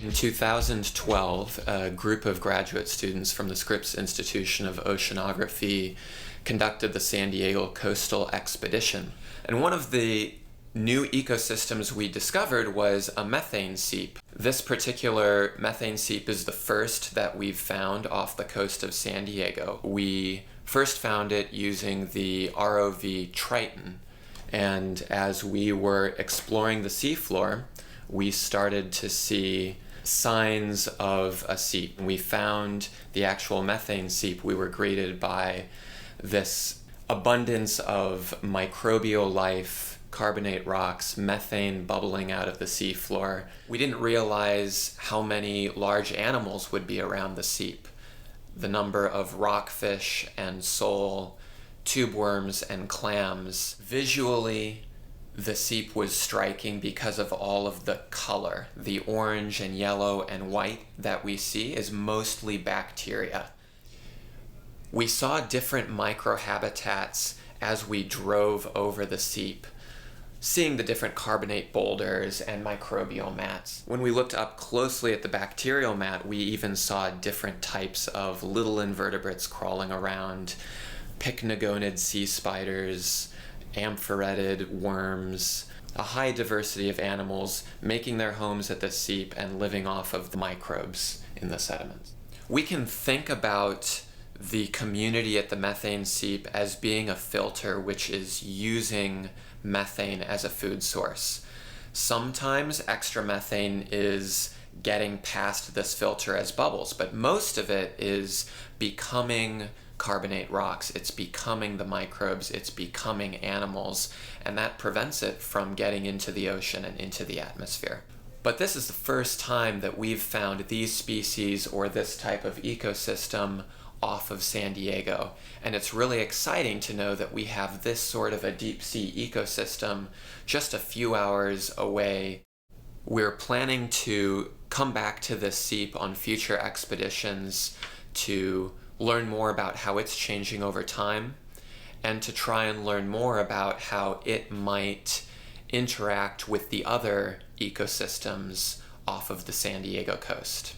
In 2012, a group of graduate students from the Scripps Institution of Oceanography conducted the San Diego Coastal Expedition. And one of the new ecosystems we discovered was a methane seep. This particular methane seep is the first that we've found off the coast of San Diego. We first found it using the ROV Triton, and as we were exploring the seafloor, we started to see signs of a seep. We found the actual methane seep. We were greeted by this abundance of microbial life, carbonate rocks, methane bubbling out of the seafloor. We didn't realize how many large animals would be around the seep. The number of rockfish and sole, tube worms and clams. Visually, the seep was striking because of all of the color. The orange and yellow and white that we see is mostly bacteria. We saw different microhabitats as we drove over the seep, seeing the different carbonate boulders and microbial mats. When we looked up closely at the bacterial mat, we even saw different types of little invertebrates crawling around, pycnogonid sea spiders, amphoretid worms, a high diversity of animals making their homes at the seep and living off of the microbes in the sediments. We can think about the community at the methane seep as being a filter which is using methane as a food source. Sometimes extra methane is getting past this filter as bubbles, but most of it is becoming carbonate rocks, it's becoming the microbes, it's becoming animals, and that prevents it from getting into the ocean and into the atmosphere. But this is the first time that we've found these species or this type of ecosystem off of San Diego, and it's really exciting to know that we have this sort of a deep sea ecosystem just a few hours away. We're planning to come back to this seep on future expeditions to learn more about how it's changing over time, and to try and learn more about how it might interact with the other ecosystems off of the San Diego coast.